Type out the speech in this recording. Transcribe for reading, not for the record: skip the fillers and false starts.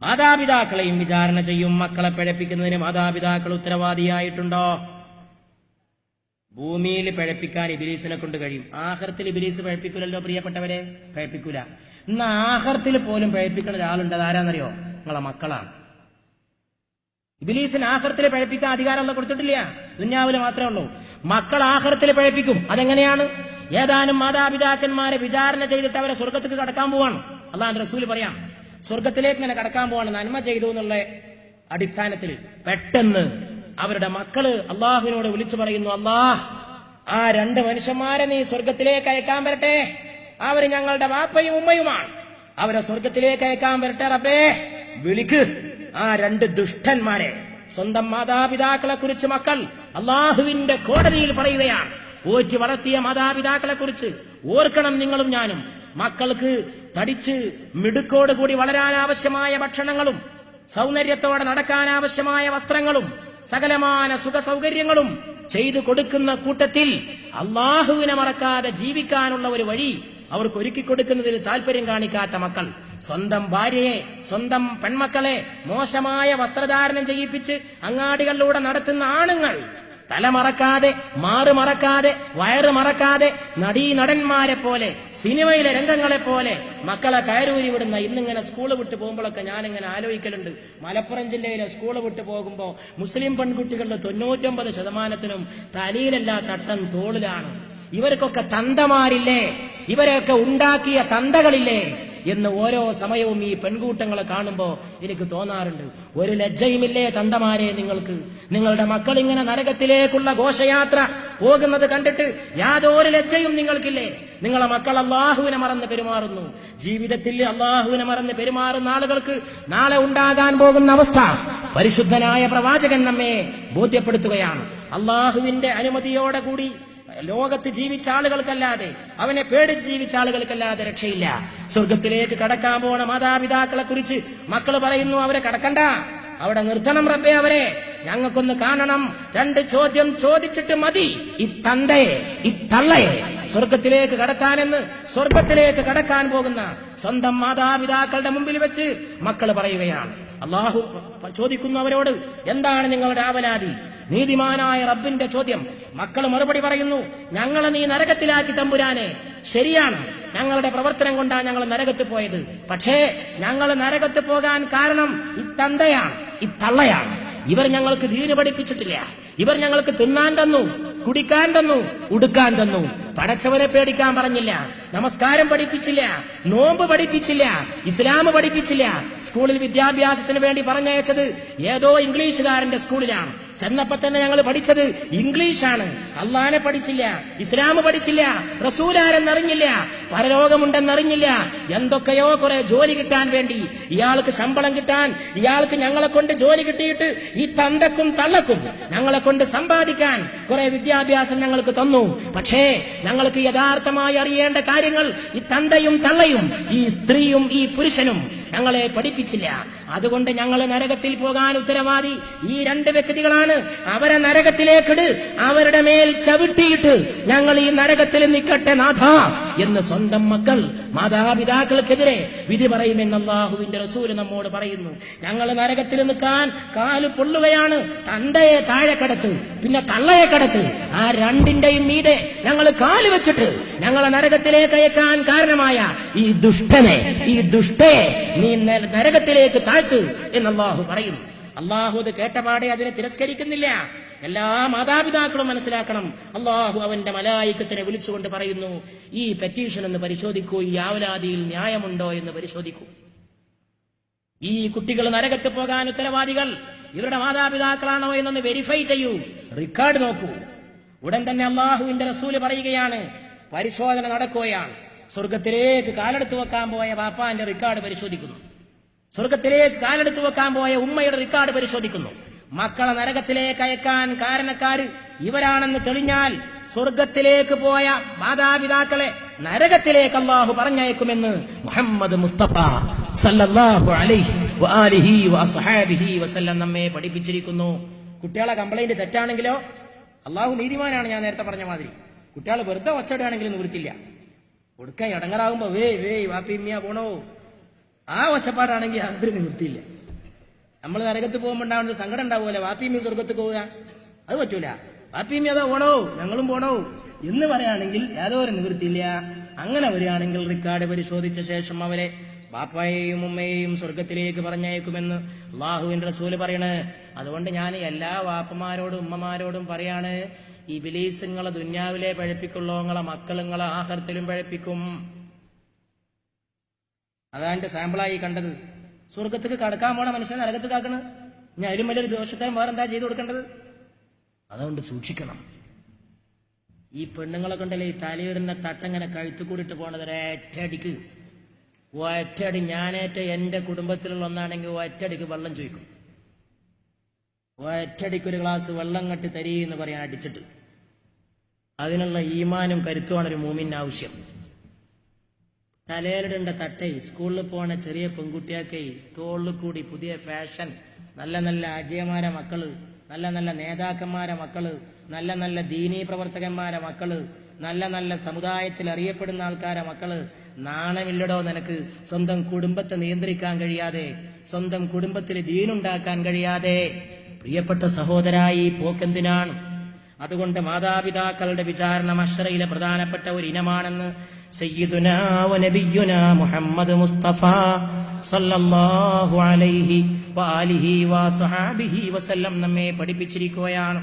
മാതാപിതാക്കളെയും വിചാരണ ചെയ്യും. മക്കളെ പിഴപ്പിക്കുന്നതിന് മാതാപിതാക്കൾ ഉത്തരവാദിയായിട്ടുണ്ടോ? ഭൂമിയിൽ പിഴപ്പിക്കാൻ ഇബ്ലീസിനെ കൊണ്ട് കഴിയും. ആഖിറത്തിൽ ഇബ്ലീസ് പിഴപ്പിക്കൂലല്ലോ പ്രിയപ്പെട്ടവരെ, പിഴപ്പിക്കൂല. ഇന്ന് ആഖിറത്തിൽ പോലും പിഴപ്പിക്കുന്ന ഒരാളുണ്ട്. അതാരാന്നറിയോ? നിങ്ങളെ മക്കളാണ്. ഇബ്ലീസിന് ആഖിറത്തിൽ പിഴപ്പിക്കാൻ അധികാരമൊന്നും കൊടുത്തിട്ടില്ല, ദുന്യാവിൽ മാത്രമേ ഉള്ളൂ. മക്കൾ ആഖിറത്തിൽ പിഴപ്പിക്കും. അതെങ്ങനെയാണ്? ഏതാനും മാതാപിതാക്കന്മാരെ വിചാരണ ചെയ്തിട്ട് അവരെ സ്വർഗത്തേക്ക് കടക്കാൻ പോവാണ്. അല്ലാഹുവിന്റെ റസൂൽ പറയാം, സ്വർഗത്തിലേക്ക് ഇങ്ങനെ കടക്കാൻ പോവാണ് നന്മ ചെയ്തു എന്നുള്ള അടിസ്ഥാനത്തിൽ. പെട്ടെന്ന് അവരുടെ മക്കള് അള്ളാഹുവിനോട് വിളിച്ചു പറയുന്നു, അല്ലാഹ്, ആ രണ്ട് മനുഷ്യന്മാരെ നീ സ്വർഗത്തിലേക്ക് അയക്കാൻ വരട്ടെ. അവര് ഞങ്ങളുടെ വാപ്പയും ഉമ്മയുമാണ്. അവരെ സ്വർഗത്തിലേക്ക് അയക്കാൻ വരട്ടെ റബ്ബേ. വിളിക്ക് ആ രണ്ട് ദുഷ്ടന്മാരെ. സ്വന്തം മാതാപിതാക്കളെ കുറിച്ച് മക്കൾ അള്ളാഹുവിന്റെ കോടതിയിൽ പറയുകയാണ്. പോറ്റി വളർത്തിയ മാതാപിതാക്കളെ കുറിച്ച് ഓർക്കണം നിങ്ങളും ഞാനും. മക്കൾക്ക് തടിച്ച് മിടുക്കോടുകൂടി വളരാൻ ആവശ്യമായ ഭക്ഷണങ്ങളും സൗന്ദര്യത്തോടെ നടക്കാൻ ആവശ്യമായ വസ്ത്രങ്ങളും സകലമാന സുഖ സൗകര്യങ്ങളും ചെയ്തു കൊടുക്കുന്ന കൂട്ടത്തിൽ അള്ളാഹുവിനെ മറക്കാതെ ജീവിക്കാനുള്ള ഒരു വഴി അവർക്ക് ഒരുക്കി കൊടുക്കുന്നതിൽ താല്പര്യം കാണിക്കാത്ത മക്കൾ, സ്വന്തം ഭാര്യയെ, സ്വന്തം പെൺമക്കളെ മോശമായ വസ്ത്രധാരണം ചെയ്യിപ്പിച്ച് അങ്ങാടികളിലൂടെ നടത്തുന്ന ആണുങ്ങൾ, തലമറക്കാതെ, മാറുമറക്കാതെ, വയറ് മറക്കാതെ, നടീനടന്മാരെ പോലെ, സിനിമയിലെ രംഗങ്ങളെ പോലെ മക്കളെ കയറൂരി വിടുന്ന ഇന്നിങ്ങനെ സ്കൂള് വിട്ടു പോകുമ്പോഴൊക്കെ ഞാനിങ്ങനെ ആലോചിക്കലുണ്ട്. മലപ്പുറം ജില്ലയിലെ സ്കൂള് വിട്ടു പോകുമ്പോൾ മുസ്ലിം പെൺകുട്ടികളുടെ 99% തലയിലല്ല തട്ടൻ തോളിലാണ്. ഇവർക്കൊക്കെ തന്തമാരില്ലേ? ഇവരെയൊക്കെ ഉണ്ടാക്കിയ തന്തകളില്ലേ എന്ന് ഓരോ സമയവും ഈ പെൺകൂട്ടങ്ങളെ കാണുമ്പോ എനിക്ക് തോന്നാറുണ്ട്. ഒരു ലജ്ജയുമില്ലേ തന്തമാരെ നിങ്ങൾക്ക്? നിങ്ങളുടെ മക്കൾ ഇങ്ങനെ നരകത്തിലേക്കുള്ള ഘോഷയാത്ര പോകുന്നത് കണ്ടിട്ട് യാതൊരു ലജ്ജയും നിങ്ങൾക്കില്ലേ? നിങ്ങളെ മക്കൾ അള്ളാഹുവിനെ മറന്ന് പെരുമാറുന്നു. ജീവിതത്തിൽ അള്ളാഹുവിനെ മറന്ന് പെരുമാറുന്ന ആളുകൾക്ക് നാളെ ഉണ്ടാകാൻ പോകുന്ന അവസ്ഥ പരിശുദ്ധനായ പ്രവാചകൻ നമ്മെ ബോധ്യപ്പെടുത്തുകയാണ്. അള്ളാഹുവിന്റെ അനുമതിയോടെ കൂടി ലോകത്ത് ജീവിച്ച ആളുകൾക്കല്ലാതെ, അവനെ പേടിച്ച് ജീവിച്ച ആളുകൾക്കല്ലാതെ രക്ഷയില്ല. സ്വർഗത്തിലേക്ക് കടക്കാൻ പോണ മാതാപിതാക്കളെ കുറിച്ച് മക്കൾ പറയുന്നു, അവരെ കടക്കണ്ട, അവിടെ നിർത്തണം റബ്ബേ, അവരെ ഞങ്ങൾക്കൊന്ന് കാണണം. രണ്ട് ചോദ്യം ചോദിച്ചിട്ട് മതി ഈ തന്തയെ, ഈ തള്ളയെ സ്വർഗത്തിലേക്ക് കടത്താനെന്ന് സ്വർഗത്തിലേക്ക് കടക്കാൻ പോകുന്ന സ്വന്തം മാതാപിതാക്കളുടെ മുമ്പിൽ വെച്ച് മക്കൾ പറയുകയാണ്. അള്ളാഹു ചോദിക്കുന്നു അവരോട്, എന്താണ് നിങ്ങളുടെ ആവലാതി? നീതിമാനായ റബ്ബിന്റെ ചോദ്യം. മക്കൾ മറുപടി പറയുന്നു, ഞങ്ങളെ നീ നരകത്തിലാക്കി തമ്പുരാനെ. ശരിയാണ്, ഞങ്ങളുടെ പ്രവർത്തനം കൊണ്ടാണ് ഞങ്ങൾ നരകത്ത് പോയത്. പക്ഷേ ഞങ്ങൾ നരകത്ത് പോകാൻ കാരണം ഈ തന്തയാണ്, ഈ തള്ളയാണ്. ഇവർ ഞങ്ങൾക്ക് ദീന് പഠിപ്പിച്ചിട്ടില്ല. ഇവർ ഞങ്ങൾക്ക് തിന്നാൻ തന്നു, കുടിക്കാൻ തന്നു, ഉടുക്കാൻ തന്നു. പടച്ചവനെ പേടിക്കാൻ പറഞ്ഞില്ല, നമസ്കാരം പഠിപ്പിച്ചില്ല, നോമ്പ് പഠിപ്പിച്ചില്ല, ഇസ്ലാം പഠിപ്പിച്ചില്ല. സ്കൂളിൽ വിദ്യാഭ്യാസത്തിന് വേണ്ടി പറഞ്ഞയച്ചത് ഏതോ ഇംഗ്ലീഷുകാരന്റെ സ്കൂളിലാണ്. ചെന്നപ്പോ തന്നെ ഞങ്ങൾ പഠിച്ചത് ഇംഗ്ലീഷാണ്. അള്ളാനെ പഠിച്ചില്ല, ഇസ്ലാം പഠിച്ചില്ല, റസൂലാരെന്നറിഞ്ഞില്ല, പരലോകമുണ്ടെന്നറിഞ്ഞില്ല. എന്തൊക്കെയോ കുറെ ജോലി കിട്ടാൻ വേണ്ടി, ഇയാൾക്ക് ശമ്പളം കിട്ടാൻ, ഇയാൾക്ക് ഞങ്ങളെ കൊണ്ട് ജോലി കിട്ടിയിട്ട് ഈ തന്തക്കും തള്ളക്കും ഞങ്ങളെ കൊണ്ട് സമ്പാദിക്കാൻ കുറെ വിദ്യാഭ്യാസം ഞങ്ങൾക്ക് തന്നു. പക്ഷേ ഞങ്ങൾക്ക് യഥാർത്ഥമായി അറിയേണ്ട കാര്യങ്ങൾ ഈ തന്തയും തള്ളയും, ഈ സ്ത്രീയും ഈ പുരുഷനും ഞങ്ങളെ പഠിപ്പിച്ചില്ല. അതുകൊണ്ട് ഞങ്ങൾ നരകത്തിൽ പോകാൻ ഉത്തരവാദി ഈ രണ്ട് വ്യക്തികളാണ്. അവരെ നരകത്തിലേക്കിട്, അവരുടെ മേൽ ചവിട്ടിയിട്ട് ഞങ്ങൾ ഈ നരകത്തിൽ നിൽക്കട്ടെ നാഥ എന്ന് സ്വന്തം മക്കൾ മാതാപിതാക്കൾക്കെതിരെ വിധി പറയുമെന്ന് അല്ലാഹുവിന്റെ റസൂൽ നമ്മോട് പറയുന്നു. ഞങ്ങൾ നരകത്തിൽ നിൽക്കാൻ കാല് പൊള്ളുകയാണ്. തന്തയെ താഴെ കടത്ത്, പിന്നെ തള്ളയെ കടത്ത്, ആ രണ്ടിന്റെയും മീതെ ഞങ്ങൾ കാല് വെച്ചിട്ട് ഞങ്ങളെ നരകത്തിലേക്ക് അയക്കാൻ കാരണമായ ഈ ദുഷ്ടനെ, ഈ ദുഷ്ടയെ നീ നരകത്തിലേക്ക് താഴ്ത്ത് എന്ന് അല്ലാഹു പറയുന്നു. അല്ലാഹു അത് കേട്ടപാടെ അതിനെ തിരസ്കരിക്കുന്നില്ല. എല്ലാ മാതാപിതാക്കളും മനസ്സിലാക്കണം, അല്ലാഹു അവന്റെ മലായികത്തിനെ വിളിച്ചുകൊണ്ട് പറയുന്നു, ഈ പെറ്റീഷൻ ഒന്ന് പരിശോധിക്കൂ, ഈ ആവലാതിയിൽ ന്യായമുണ്ടോ എന്ന് പരിശോധിക്കൂ. ഈ കുട്ടികൾ നരകത്ത് പോകാൻ ഉത്തരവാദികൾ ഇവരുടെ മാതാപിതാക്കളാണോ എന്നൊന്ന് വെരിഫൈ ചെയ്യൂ, റെക്കോർഡ് നോക്കൂ. ഉടൻ തന്നെ അല്ലാഹുവിന്റെ റസൂല് പറയുകയാണ്, പരിശോധന നടക്കുകയാണ്. സ്വർഗത്തിലേക്ക് കാലെടുത്തു വെക്കാൻ പോയ ബാപ്പാന്റെ റെക്കോർഡ് പരിശോധിക്കുന്നു. സ്വർഗത്തിലേക്ക് കാലെടുത്തു വെക്കാൻ പോയ ഉമ്മയുടെ റെക്കോർഡ് പരിശോധിക്കുന്നു. മക്കളെ നരകത്തിലേക്ക് അയക്കാൻ കാരണക്കാര് ഇവരാണെന്ന് തെളിഞ്ഞാൽ സ്വർഗത്തിലേക്ക് പോയ മാതാപിതാക്കളെ നരകത്തിലേക്ക് അല്ലാഹു പറഞ്ഞയക്കുമെന്ന് മുഹമ്മദ് മുസ്തഫ സല്ലല്ലാഹു അലൈഹി വആലിഹി വഅസ്ഹാബിഹി വസല്ലം നമ്മെ പഠിപ്പിച്ചിരിക്കുന്നു. കുട്ടികളെ കംപ്ലൈന്റ് തെറ്റാണെങ്കിലോ അല്ലാഹു നീതിമാനാണ്. ഞാൻ നേരത്തെ പറഞ്ഞ മാതിരി കുട്ടികൾ വെറുതെ ഒച്ചടുകയാണെങ്കിൽ നിവൃത്തില്ല. കൊടുക്കാൻ ഇടങ്ങറാകുമ്പോ വേയ് വാപ്പിമ്മിയ പോണോ, ആ ഒച്ചപ്പാടാണെങ്കിൽ അതൊരു നിവൃത്തിയില്ല. നമ്മൾ നരകത്ത് പോകുമ്പോൾ ഉണ്ടാവുന്ന സങ്കടം ഉണ്ടാവുമല്ലോ, വാപ്പിയമ്മയും സ്വർഗത്ത് പോവുക, അത് പറ്റൂല. വാപ്പിയമ്മ അതാ പോണോ, ഞങ്ങളും പോണോ എന്ന് പറയുകയാണെങ്കിൽ യാതൊരു നിവൃത്തിയില്ല. അങ്ങനെ വരികയാണെങ്കിൽ റിക്കാർഡ് പരിശോധിച്ച ശേഷം അവരെ ബാപ്പയെയും ഉമ്മയെയും സ്വർഗത്തിലേക്ക് പറഞ്ഞയക്കുമെന്ന് അല്ലാഹുവിന്റെ റസൂല് പറയണ്. അതുകൊണ്ട് ഞാൻ എല്ലാ വാപ്പമാരോടും ഉമ്മമാരോടും പറയാണ്, ഈ ഇബ്ലീസുകളെ ദുന്യാവിലെ പഴപ്പിക്കുള്ളൂ, നിങ്ങളെ മക്കളുങ്ങളെ ആഖിറത്തിലും പഴപ്പിക്കും. അതാണ്ട് സാമ്പിളായി കണ്ടത്. സ്വർഗത്തേക്ക് കടക്കാൻ പോണ മനുഷ്യനെ നരകത്ത് കാക്കണ്. ഇനി അതിലും വലിയൊരു ദോഷത്തരം വേറെന്താ ചെയ്തു കൊടുക്കേണ്ടത്? അതുകൊണ്ട് സൂക്ഷിക്കണം. ഈ പെണ്ണുങ്ങളെ കൊണ്ടല്ലേ ഈ തലയിടുന്ന തട്ടങ്ങനെ കഴുത്തു കൂടിയിട്ട് പോണത് ഒരൊറ്റടിക്ക്. ഒറ്റടി ഞാനേറ്റ എന്റെ കുടുംബത്തിലുള്ള ഒന്നാണെങ്കിൽ ഒറ്റടിക്ക് വെള്ളം ചോദിക്കും. ഒറ്റടിക്കൊരു ഗ്ലാസ് വെള്ളം കെട്ടി തരീന്ന് പറയാൻ അടിച്ചിട്ട്. അതിനുള്ള ഈമാനും കരുത്തുമാണ് ഒരു മൂമിന് ആവശ്യം. തലയിലിടേണ്ട തട്ടേ, സ്കൂളിൽ പോണ ചെറിയ പെൺകുട്ടിയാക്കേ, തോളിൽ കൂടി പുതിയ ഫാഷൻ, നല്ല നല്ല അജയമാരെ മക്കള്, നല്ല നല്ല നേതാക്കന്മാരെ മക്കള്, നല്ല നല്ല ദീനീ പ്രവർത്തകന്മാരെ മക്കള്, നല്ല നല്ല സമുദായത്തിൽ അറിയപ്പെടുന്ന ആൾക്കാരെ മക്കള്. നാണമില്ലടോ നിനക്ക്? സ്വന്തം കുടുംബത്തെ നിയന്ത്രിക്കാൻ കഴിയാതെ, സ്വന്തം കുടുംബത്തിൽ ദീനുണ്ടാക്കാൻ കഴിയാതെ. പ്രിയപ്പെട്ട സഹോദരായി പോക്കെന്തിനാണ്? അതുകൊണ്ട് മാതാപിതാക്കളുടെ വിചാരണ മഹ്ശറയിലെ പ്രധാനപ്പെട്ട ഒരു ഇനമാണെന്ന് സയ്യിദുനാ വ നബിയുനാ മുഹമ്മദ് മുസ്തഫ സല്ലല്ലാഹു അലൈഹി വആലിഹി വസഹബിഹി വസല്ലം നമ്മെ പഠിപ്പിച്ചിരിക്കുകയാണ്.